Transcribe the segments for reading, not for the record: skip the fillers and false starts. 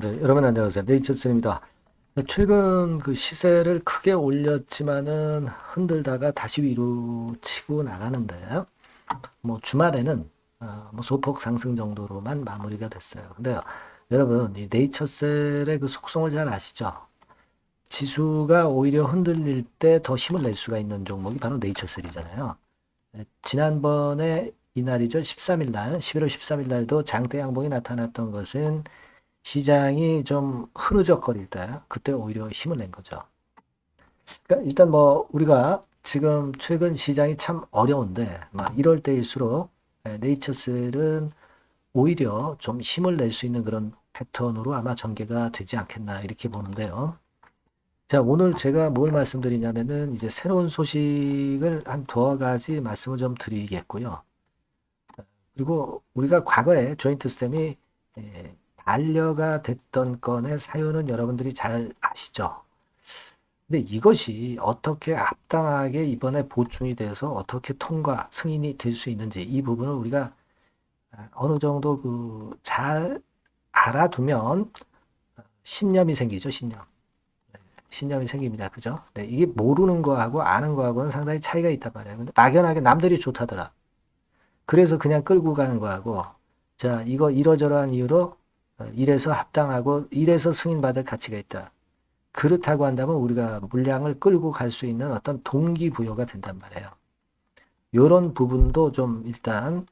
네, 여러분 안녕하세요. 네이처스입니다. 최근 그 시세를 크게 올렸지만은 흔들다가 다시 위로 치고 나가는데, 뭐 주말에는 뭐 소폭 상승 정도로만 마무리가 됐어요. 근데요, 여러분 이 네이처셀의 그 속성을 잘 아시죠? 지수가 오히려 흔들릴 때 더 힘을 낼 수가 있는 종목이 바로 네이처셀이잖아요. 지난번에 이날이죠. 13일 날, 11월 13일 날도 장대 양봉이 나타났던 것은 시장이 좀 흐느적거릴 때 그때 오히려 힘을 낸 거죠. 그러니까 일단 뭐 우리가 지금 최근 시장이 참 어려운데 막 이럴 때일수록 네이처셀은 오히려 좀 힘을 낼 수 있는 그런 패턴으로 아마 전개가 되지 않겠나 이렇게 보는데요. 자, 오늘 제가 뭘 말씀드리냐면은 이제 새로운 소식을 한 두어 가지 말씀을 좀 드리겠고요. 그리고 우리가 과거에 조인트 스템이 반려가 됐던 건의 사유는 여러분들이 잘 아시죠? 근데 이것이 어떻게 합당하게 이번에 보충이 돼서 어떻게 통과, 승인이 될 수 있는지 이 부분을 우리가 어느 정도 그 잘 알아두면 신념이 생기죠, 신념. 신념이 생깁니다. 그죠? 네, 이게 모르는 거하고 아는 거하고는 상당히 차이가 있단 말이에요. 근데 막연하게 남들이 좋다더라. 그래서 그냥 끌고 가는 거하고, 자, 이거 이러저러한 이유로 이래서 합당하고 이래서 승인받을 가치가 있다. 그렇다고 한다면 우리가 물량을 끌고 갈 수 있는 어떤 동기부여가 된단 말이에요. 이런 부분도 좀 일단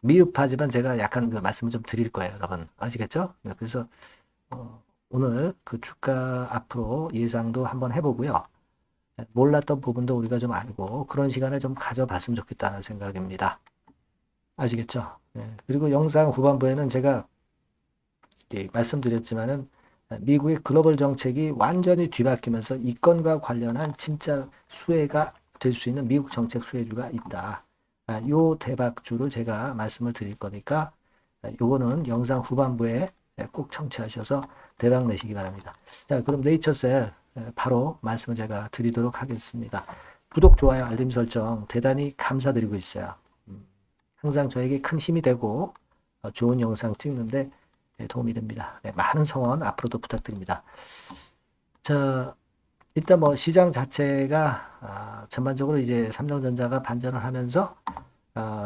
미흡하지만 제가 약간 그 말씀을 좀 드릴 거예요, 여러분. 아시겠죠? 네, 그래서 오늘 그 주가 앞으로 예상도 한번 해보고요. 네, 몰랐던 부분도 우리가 좀 알고 그런 시간을 좀 가져봤으면 좋겠다는 생각입니다. 아시겠죠? 네, 그리고 영상 후반부에는 제가 말씀드렸지만은 미국의 글로벌 정책이 완전히 뒤바뀌면서 이 건과 관련한 진짜 수혜가 될 수 있는 미국 정책 수혜주가 있다. 요 대박주를 제가 말씀을 드릴 거니까 요거는 영상 후반부에 꼭 청취하셔서 대박 내시기 바랍니다. 자, 그럼 네이처셀 바로 말씀을 제가 드리도록 하겠습니다. 구독, 좋아요, 알림 설정 대단히 감사드리고 있어요. 항상 저에게 큰 힘이 되고 좋은 영상 찍는데 도움이 됩니다. 네, 많은 성원 앞으로도 부탁드립니다. 자, 일단 뭐 시장 자체가 전반적으로 이제 삼성전자가 반전을 하면서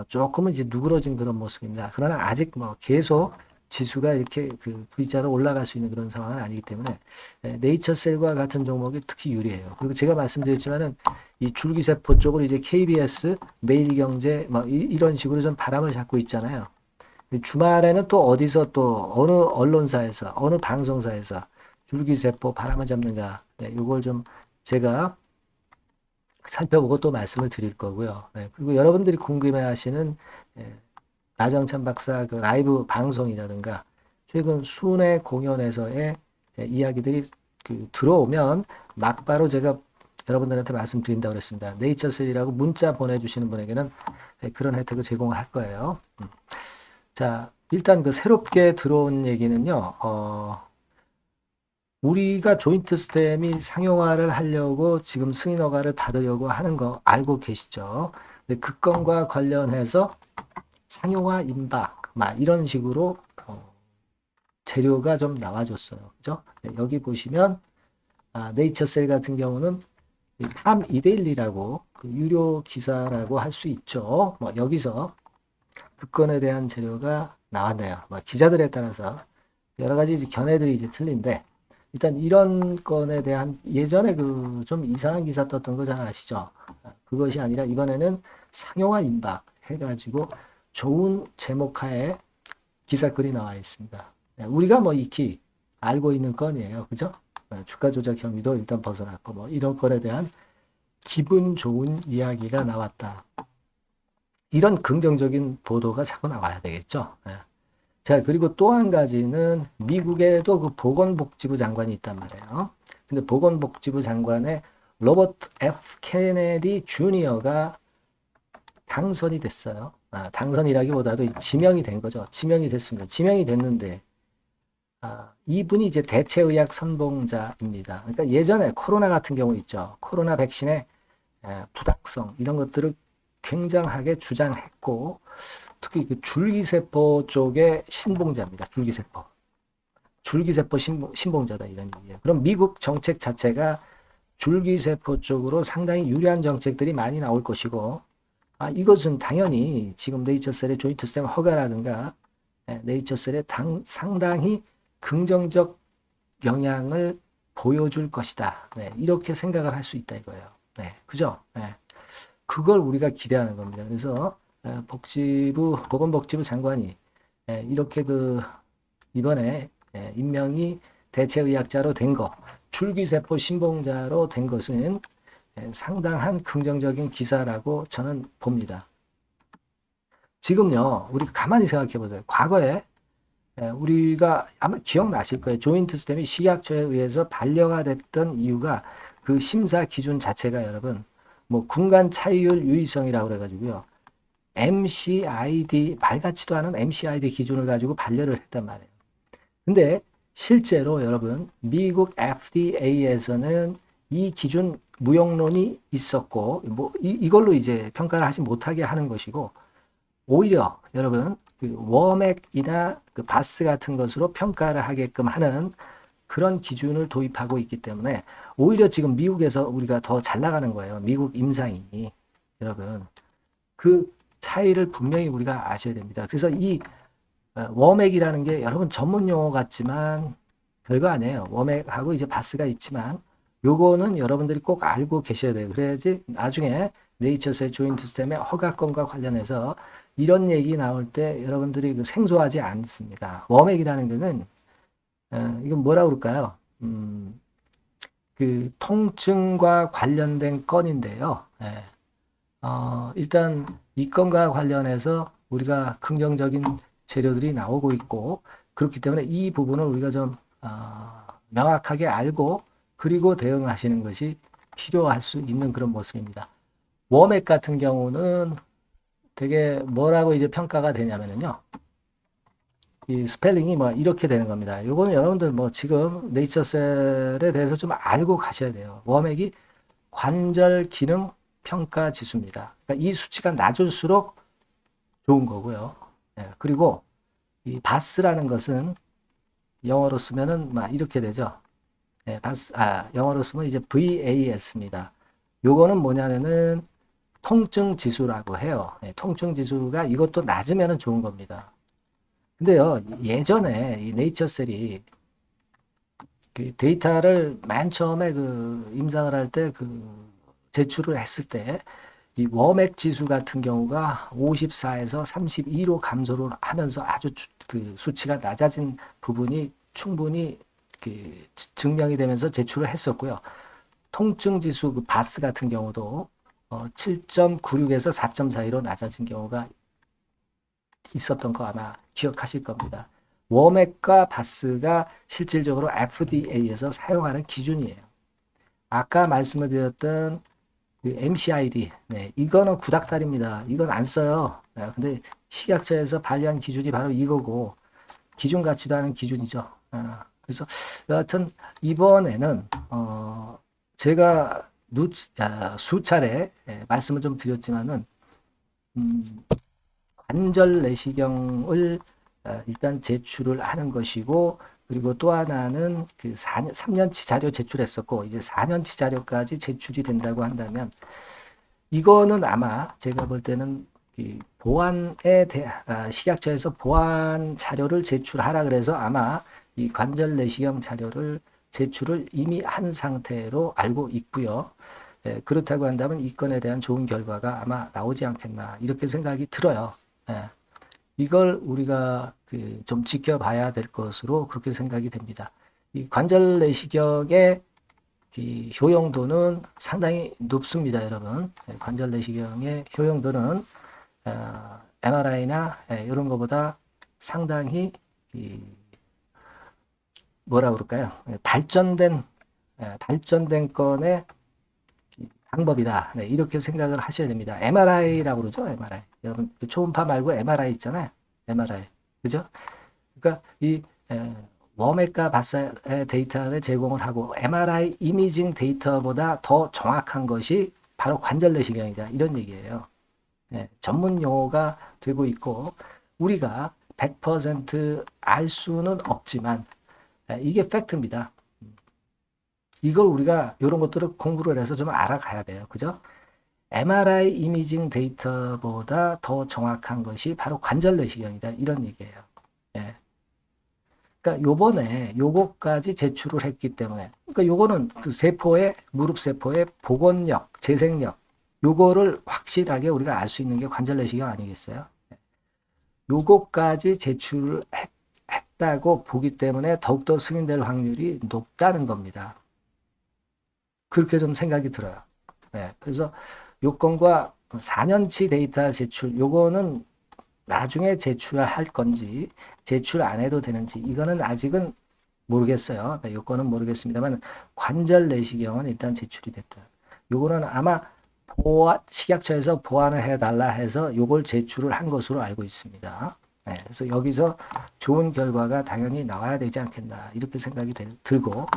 조금은 이제 누그러진 그런 모습입니다. 그러나 아직 뭐 계속 지수가 이렇게 그 V자로 올라갈 수 있는 그런 상황은 아니기 때문에 네이처셀과 같은 종목이 특히 유리해요. 그리고 제가 말씀드렸지만은 이 줄기세포 쪽으로 이제 KBS, 매일경제 뭐 이런 식으로 좀 바람을 잡고 있잖아요. 주말에는 또 어디서 또 어느 언론사에서 어느 방송사에서 줄기세포 바람을 잡는가. 네, 이걸 좀 제가 살펴보고 또 말씀을 드릴 거고요. 네, 그리고 여러분들이 궁금해하시는 나정찬 박사 그 라이브 방송이라든가 최근 순회 공연에서의 이야기들이 그 들어오면 막바로 제가 여러분들한테 말씀드린다고 그랬습니다. 네이처셀이라고 문자 보내주시는 분에게는 그런 혜택을 제공을 할 거예요. 자, 일단 그 새롭게 들어온 얘기는요, 우리가 조인트 스템이 상용화를 하려고 지금 승인 허가를 받으려고 하는 거 알고 계시죠? 근데 그 건과 관련해서 상용화 임박, 막 이런 식으로 재료가 좀 나와줬어요. 그죠? 네, 여기 보시면 네이처셀 같은 경우는 팜 이데일리라고 그 유료 기사라고 할 수 있죠. 뭐 여기서 그 건에 대한 재료가 나왔네요. 뭐 기자들에 따라서 여러 가지 견해들이 이제 틀린데 일단 이런 건에 대한 예전에 그 좀 이상한 기사 떴던 거 잘 아시죠? 그것이 아니라 이번에는 상용화 임박 해가지고 좋은 제목하에 기사글이 나와 있습니다. 우리가 뭐 익히 알고 있는 건이에요. 그죠? 주가 조작 혐의도 일단 벗어났고 뭐 이런 건에 대한 기분 좋은 이야기가 나왔다. 이런 긍정적인 보도가 자꾸 나와야 되겠죠. 자, 그리고 또 한 가지는 미국에도 그 보건복지부 장관이 있단 말이에요. 근데 보건복지부 장관의 로버트 F. 케네디 주니어가 당선이 됐어요. 당선이라기보다도 지명이 된 거죠. 지명이 됐습니다. 지명이 됐는데 이분이 이제 대체의학 선봉자입니다. 그러니까 예전에 코로나 같은 경우 있죠. 코로나 백신의 부당성 이런 것들을 굉장하게 주장했고 특히 그 줄기세포 쪽의 신봉자입니다. 줄기세포. 줄기세포 신봉자다 이런 얘기예요. 그럼 미국 정책 자체가 줄기세포 쪽으로 상당히 유리한 정책들이 많이 나올 것이고, 이것은 당연히 지금 네이처셀의 조인트 스템 허가라든가 네이처셀의 상당히 긍정적 영향을 보여줄 것이다. 네, 이렇게 생각을 할 수 있다 이거예요. 네, 그죠? 네, 그걸 우리가 기대하는 겁니다. 그래서 보건복지부 장관이 이렇게 이번에 임명이 대체의학자로 된 거, 줄기세포 신봉자로 된 것은 상당한 긍정적인 기사라고 저는 봅니다. 지금요, 우리 가만히 생각해 보세요. 과거에 우리가 아마 기억나실 거예요. 조인트 스템이 식약처에 의해서 반려가 됐던 이유가 그 심사 기준 자체가 여러분, 뭐 군간 차이율 유의성이라고 그래가지고요. MCID, 말 같지도 않은 MCID 기준을 가지고 반려를 했단 말이에요. 근데 실제로 여러분, 미국 FDA에서는 이 기준 무용론이 있었고, 뭐, 이걸로 이제 평가를 하지 못하게 하는 것이고, 오히려 여러분, 워맥이나 바스 같은 것으로 평가를 하게끔 하는 그런 기준을 도입하고 있기 때문에 오히려 지금 미국에서 우리가 더 잘 나가는 거예요. 미국 임상이. 여러분, 그 차이를 분명히 우리가 아셔야 됩니다. 그래서 이 워맥이라는 게 여러분 전문 용어 같지만 별거 아니에요. 워맥하고 이제 바스가 있지만 요거는 여러분들이 꼭 알고 계셔야 돼요. 그래야지 나중에 네이처스의 조인트 스템의 허가권과 관련해서 이런 얘기 나올 때 여러분들이 생소하지 않습니다. 워맥이라는 거는 이건 뭐라 그럴까요? 그 통증과 관련된 건인데요. 일단 이 건과 관련해서 우리가 긍정적인 재료들이 나오고 있고 그렇기 때문에 이 부분을 우리가 좀 명확하게 알고 그리고 대응을 하시는 것이 필요할 수 있는 그런 모습입니다. 워맥 같은 경우는 되게 뭐라고 이제 평가가 되냐면요. 이 스펠링이 뭐 이렇게 되는 겁니다. 요거는 여러분들 뭐 지금 네이처셀에 대해서 좀 알고 가셔야 돼요. 워맥이 관절 기능 평가 지수입니다. 그러니까 이 수치가 낮을수록 좋은 거고요. 그리고 이 바스라는 것은 영어로 쓰면은 막 이렇게 되죠. 영어로 쓰면 이제 VAS입니다. 요거는 뭐냐면은 통증 지수라고 해요. 통증 지수가 이것도 낮으면은 좋은 겁니다. 근데요, 예전에 이 네이처셀이 그 데이터를 맨 처음에 임상을 할 때 제출을 했을 때 이 워맥 지수 같은 경우가 54에서 32로 감소를 하면서 아주 수치가 낮아진 부분이 충분히 증명이 되면서 제출을 했었고요. 통증 지수 바스 같은 경우도 7.96에서 4.42로 낮아진 경우가 있었던 거 아마 기억하실 겁니다. 워맥과 바스가 실질적으로 FDA에서 사용하는 기준이에요. 아까 말씀을 드렸던 MCID, 이거는 구닥다리입니다. 이건 안 써요. 근데 식약처에서 발효한 기준이 바로 이거고 기준 같지도 않은 기준이죠. 그래서 여하튼 이번에는 제가 수차례 말씀을 좀 드렸지만은 관절 내시경을 일단 제출을 하는 것이고 그리고 또 하나는 3년치 자료 제출했었고 이제 4년치 자료까지 제출이 된다고 한다면 이거는 아마 제가 볼 때는 식약처에서 보안 자료를 제출하라 그래서 아마 이 관절 내시경 자료를 제출을 이미 한 상태로 알고 있고요. 그렇다고 한다면 이 건에 대한 좋은 결과가 아마 나오지 않겠나 이렇게 생각이 들어요. 이걸 우리가 좀 지켜봐야 될 것으로 그렇게 생각이 됩니다. 이 관절 내시경의 효용도는 상당히 높습니다, 여러분. 관절 내시경의 효용도는 MRI나 이런 것보다 상당히 뭐라 그럴까요? 발전된 건의 방법이다. 이렇게 생각을 하셔야 됩니다. MRI라고 그러죠, MRI. 여러분, 초음파 말고 MRI 있잖아요. MRI. 그죠? 그러니까 이 워맥과 바스의 데이터를 제공을 하고 MRI 이미징 데이터보다 더 정확한 것이 바로 관절 내시경이다. 이런 얘기예요. 전문 용어가 되고 있고 우리가 100% 알 수는 없지만 이게 팩트입니다. 이걸 우리가 이런 것들을 공부를 해서 좀 알아가야 돼요. 그죠? MRI 이미징 데이터보다 더 정확한 것이 바로 관절 내시경이다. 이런 얘기예요. 예. 그러니까 요번에 요거까지 제출을 했기 때문에, 그러니까 요거는 그 세포의, 무릎 세포의 복원력, 재생력, 요거를 확실하게 우리가 알 수 있는 게 관절 내시경 아니겠어요? 요거까지 제출을 했다고 보기 때문에 더욱더 승인될 확률이 높다는 겁니다. 그렇게 좀 생각이 들어요. 네, 그래서 요건과 4년치 데이터 제출, 요거는 나중에 제출할 건지 제출 안 해도 되는지 이거는 아직은 모르겠어요. 네, 요건은 모르겠습니다만 관절 내시경은 일단 제출이 됐다. 요거는 아마 식약처에서 보완을 해달라 해서 요걸 제출을 한 것으로 알고 있습니다. 네, 그래서 여기서 좋은 결과가 당연히 나와야 되지 않겠나 이렇게 생각이 들고,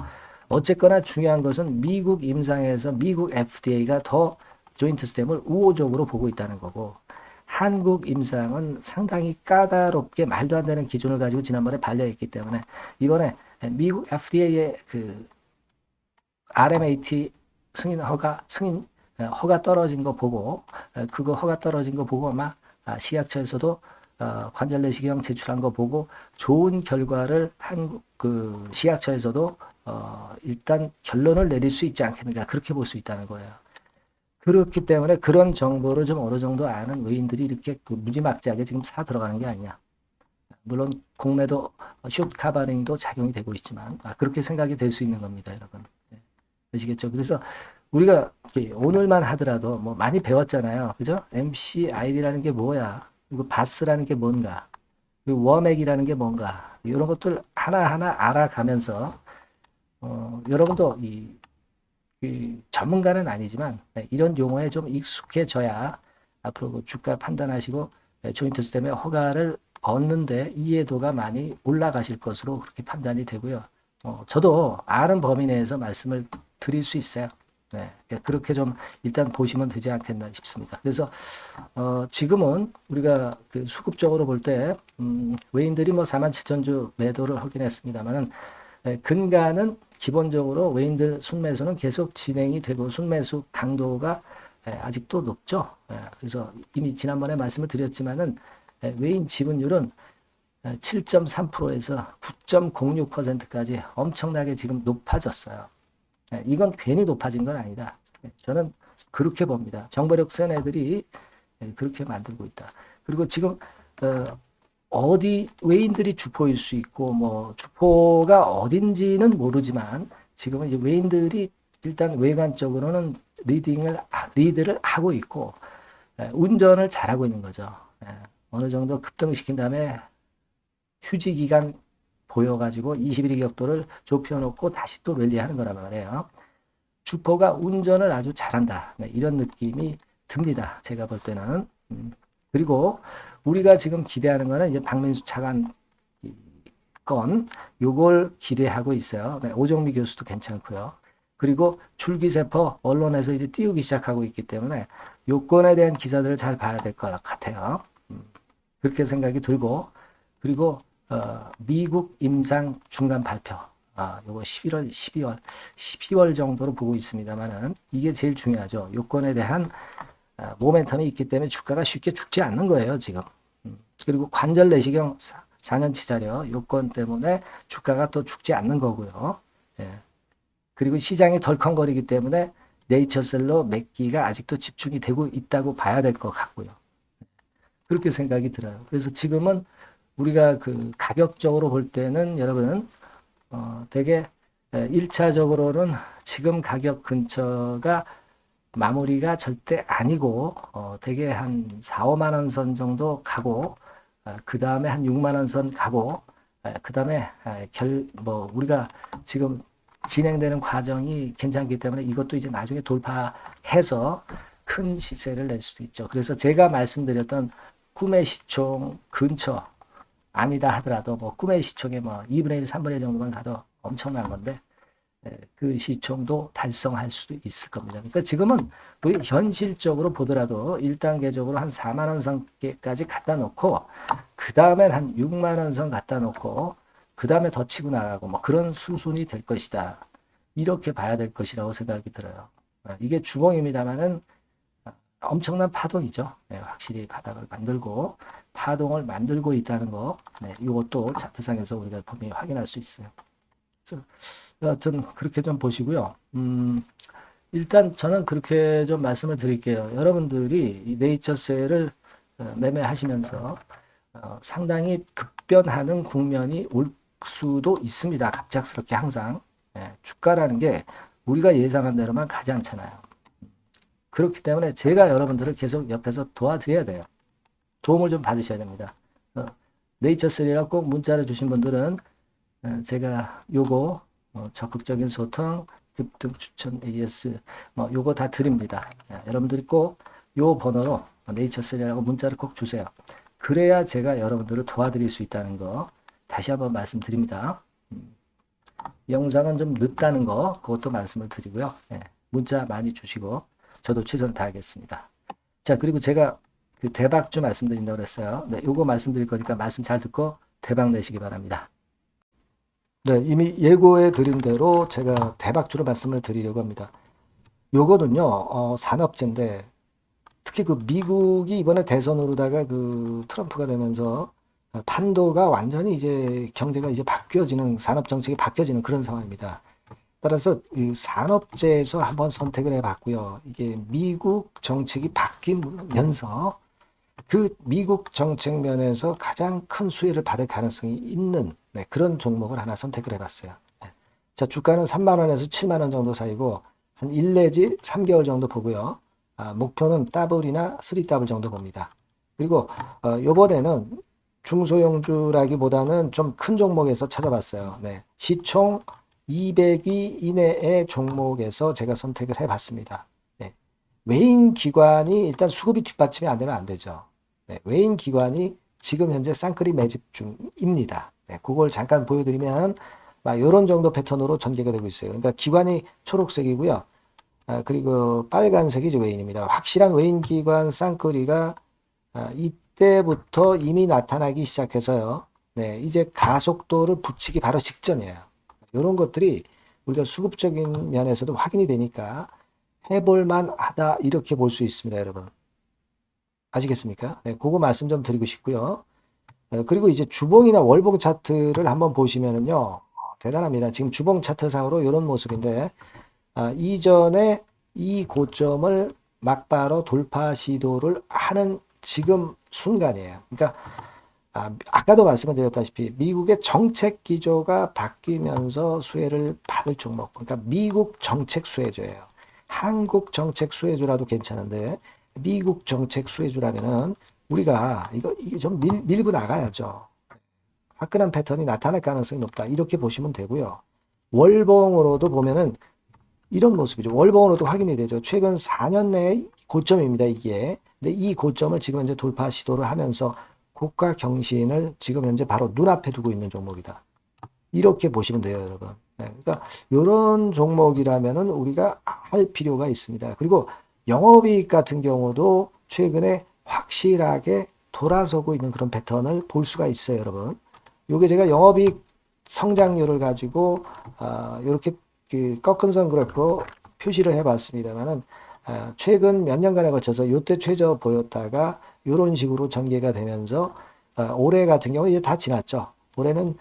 어쨌거나 중요한 것은 미국 임상에서 미국 FDA가 더 조인트 스템을 우호적으로 보고 있다는 거고, 한국 임상은 상당히 까다롭게 말도 안 되는 기준을 가지고 지난번에 반려했기 때문에 이번에 미국 FDA의 그 RMAT 허가 떨어진 거 보고, 그거 허가 떨어진 거 보고 아마 식약처에서도 관절 내시경 제출한 거 보고 좋은 결과를 한국 그 식약처에서도 일단 결론을 내릴 수 있지 않겠는가, 그렇게 볼 수 있다는 거예요. 그렇기 때문에 그런 정보를 좀 어느 정도 아는 의인들이 이렇게 그 무지막지하게 지금 사 들어가는 게 아니야. 물론 공매도 숏 카바링도 작용이 되고 있지만 그렇게 생각이 될 수 있는 겁니다, 여러분. 아시겠죠? 그래서 우리가 오늘만 하더라도 뭐 많이 배웠잖아요, 그죠? MCID라는 게 뭐야? 그리고 바스라는 게 뭔가? 그리고 워맥이라는 게 뭔가? 이런 것들 하나하나 알아가면서 여러분도 이 전문가는 아니지만 이런 용어에 좀 익숙해져야 앞으로 그 주가 판단하시고 조인트 스템의 허가를 얻는데 이해도가 많이 올라가실 것으로 그렇게 판단이 되고요. 저도 아는 범위 내에서 말씀을 드릴 수 있어요. 네, 그렇게 좀 일단 보시면 되지 않겠나 싶습니다. 그래서 지금은 우리가 그 수급적으로 볼 때 외인들이 뭐 47,000주 매도를 하긴 했습니다만은 근간은 기본적으로 외인들 순매수는 계속 진행이 되고 순매수 강도가 아직도 높죠. 그래서 이미 지난번에 말씀을 드렸지만은 외인 지분율은 7.3%에서 9.06%까지 엄청나게 지금 높아졌어요. 이건 괜히 높아진 건 아니다. 저는 그렇게 봅니다. 정보력 센 애들이 그렇게 만들고 있다. 그리고 지금 어디 외인들이 주포일 수 있고 뭐 주포가 어딘지는 모르지만 지금은 이제 외인들이 일단 외관적으로는 리드를 하고 있고 운전을 잘하고 있는 거죠. 어느 정도 급등시킨 다음에 휴지 기간 보여가지고 21일 격도를 좁혀놓고 다시 또 랠리하는 거란 말이에요. 주포가 운전을 아주 잘한다. 이런 느낌이 듭니다. 제가 볼 때는. 그리고 우리가 지금 기대하는 거는 이제 박민수 차관 건 요걸 기대하고 있어요. 오정미 교수도 괜찮고요. 그리고 줄기세포 언론에서 이제 띄우기 시작하고 있기 때문에 요건에 대한 기사들을 잘 봐야 될 것 같아요. 그렇게 생각이 들고, 그리고 미국 임상 중간 발표, 요거 11월, 12월 정도로 보고 있습니다만은 이게 제일 중요하죠. 요건에 대한 모멘텀이 있기 때문에 주가가 쉽게 죽지 않는 거예요, 지금. 그리고 관절 내시경 4년치 자료 요건 때문에 주가가 또 죽지 않는 거고요. 예. 그리고 시장이 덜컹거리기 때문에 네이처셀로 맺기가 아직도 집중이 되고 있다고 봐야 될 것 같고요. 그렇게 생각이 들어요. 그래서 지금은 우리가 그 가격적으로 볼 때는 여러분 되게 1차적으로는 지금 가격 근처가 마무리가 절대 아니고 되게 한 4, 5만 원 선 정도 가고 그 다음에 한 6만 원 선 가고 그 다음에 우리가 지금 진행되는 과정이 괜찮기 때문에 이것도 이제 나중에 돌파해서 큰 시세를 낼 수도 있죠. 그래서 제가 말씀드렸던 꿈의 시총 근처 아니다 하더라도 뭐 꿈의 시총에 뭐 2분의 1, 3분의 1 정도만 가도 엄청난 건데 그 시총도 달성할 수도 있을 겁니다. 그러니까 지금은 우리 현실적으로 보더라도 1단계적으로 한 4만 원 선까지 갖다 놓고 그 다음엔 한 6만 원 선 갖다 놓고 그 다음에 더 치고 나가고 뭐 그런 수순이 될 것이다. 이렇게 봐야 될 것이라고 생각이 들어요. 이게 주봉입니다만은 엄청난 파동이죠. 네, 확실히 바닥을 만들고 파동을 만들고 있다는 거, 네, 이것도 차트상에서 우리가 분명히 확인할 수 있어요. 그래서 여하튼 그렇게 좀 보시고요. 일단 저는 그렇게 좀 말씀을 드릴게요. 여러분들이 이 네이처셀을 매매하시면서 상당히 급변하는 국면이 올 수도 있습니다. 갑작스럽게 항상. 예, 주가라는 게 우리가 예상한 대로만 가지 않잖아요. 그렇기 때문에 제가 여러분들을 계속 옆에서 도와드려야 돼요. 도움을 좀 받으셔야 됩니다. 네이처셀이라고 꼭 문자를 주신 분들은 제가 요거 적극적인 소통, 급등 추천 AS 뭐 요거 다 드립니다. 여러분들이 꼭 요 번호로 네이처셀이라고 문자를 꼭 주세요. 그래야 제가 여러분들을 도와드릴 수 있다는 거 다시 한번 말씀드립니다. 영상은 좀 늦다는 거 그것도 말씀을 드리고요. 문자 많이 주시고 저도 최선 다하겠습니다. 자, 그리고 제가 그 대박주 말씀드린다고 그랬어요. 네, 요거 말씀드릴 거니까 말씀 잘 듣고 대박 내시기 바랍니다. 네, 이미 예고해 드린 대로 제가 대박주로 말씀을 드리려고 합니다. 요거는요, 산업재인데, 특히 그 미국이 이번에 대선으로다가 그 트럼프가 되면서 판도가 완전히 이제 경제가 이제 바뀌어지는, 산업 정책이 바뀌어지는 그런 상황입니다. 따라서 이 산업재에서 한번 선택을 해봤고요. 이게 미국 정책이 바뀌면서 그 미국 정책 면에서 가장 큰 수혜를 받을 가능성이 있는 그런 종목을 하나 선택을 해봤어요. 자, 주가는 3만 원에서 7만 원 정도 사이고 한 1 내지 3개월 정도 보고요. 목표는 더블이나 3더블 정도 봅니다. 그리고 요번에는 중소형주라기보다는 좀 큰 종목에서 찾아봤어요. 네. 시총 200위 이내의 종목에서 제가 선택을 해봤습니다. 네. 외인 기관이 일단 수급이 뒷받침이 안 되면 안 되죠. 네. 외인 기관이 지금 현재 쌍끌이 매집 중입니다. 네. 그걸 잠깐 보여드리면 이런 정도 패턴으로 전개가 되고 있어요. 그러니까 기관이 초록색이고요. 그리고 빨간색이 이제 외인입니다. 확실한 외인 기관 쌍끌이가 이때부터 이미 나타나기 시작해서요. 네, 이제 가속도를 붙이기 바로 직전이에요. 이런 것들이 우리가 수급적인 면에서도 확인이 되니까 해볼만 하다 이렇게 볼 수 있습니다, 여러분. 아시겠습니까? 네, 그거 말씀 좀 드리고 싶고요. 그리고 이제 주봉이나 월봉 차트를 한번 보시면은요, 대단합니다. 지금 주봉 차트상으로 이런 모습인데, 이전에 이 고점을 막바로 돌파 시도를 하는 지금 순간이에요. 그러니까 아까도 말씀을 드렸다시피 미국의 정책 기조가 바뀌면서 수혜를 받을 종목. 그러니까 미국 정책 수혜주예요. 한국 정책 수혜주라도 괜찮은데 미국 정책 수혜주라면은 우리가 이게 좀 밀고 나가야죠. 화끈한 패턴이 나타날 가능성이 높다. 이렇게 보시면 되고요. 월봉으로도 보면은 이런 모습이죠. 월봉으로도 확인이 되죠. 최근 4년 내의 고점입니다, 이게. 근데 이 고점을 지금 현재 돌파 시도를 하면서 고가 경신을 지금 현재 바로 눈앞에 두고 있는 종목이다. 이렇게 보시면 돼요, 여러분. 네, 그러니까 이런 종목이라면은 우리가 할 필요가 있습니다. 그리고 영업이익 같은 경우도 최근에 확실하게 돌아서고 있는 그런 패턴을 볼 수가 있어요, 여러분. 요게 제가 영업이익 성장률을 가지고 이렇게 그 꺾은 선 그래프로 표시를 해봤습니다만은 최근 몇 년간에 걸쳐서 요때 최저 보였다가 이런 식으로 전개가 되면서 올해 같은 경우 이제 다 지났죠. 올해는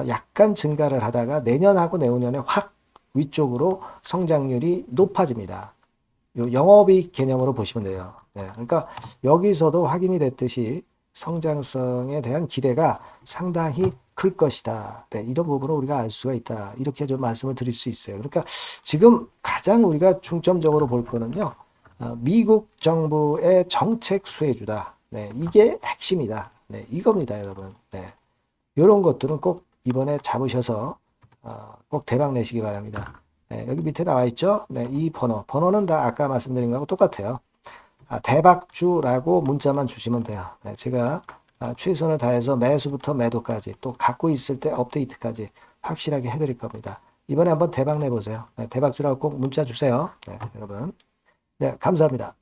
약간 증가를 하다가 내년하고 내후년에 확 위쪽으로 성장률이 높아집니다. 요 영업이익 개념으로 보시면 돼요. 네, 그러니까 여기서도 확인이 됐듯이 성장성에 대한 기대가 상당히 클 것이다. 네, 이런 부분을 우리가 알 수가 있다. 이렇게 좀 말씀을 드릴 수 있어요. 그러니까 지금 가장 우리가 중점적으로 볼 거는요. 미국 정부의 정책 수혜주다. 네, 이게 핵심이다. 네, 이겁니다, 여러분. 네, 이런 것들은 꼭 이번에 잡으셔서 꼭 대박 내시기 바랍니다. 네, 여기 밑에 나와 있죠. 네, 이 번호는 다 아까 말씀드린 거하고 똑같아요. 대박주라고 문자만 주시면 돼요. 네, 제가 최선을 다해서 매수부터 매도까지 또 갖고 있을 때 업데이트까지 확실하게 해드릴 겁니다. 이번에 한번 대박 내보세요. 네, 대박주라고 꼭 문자 주세요. 네, 여러분. 네, 감사합니다.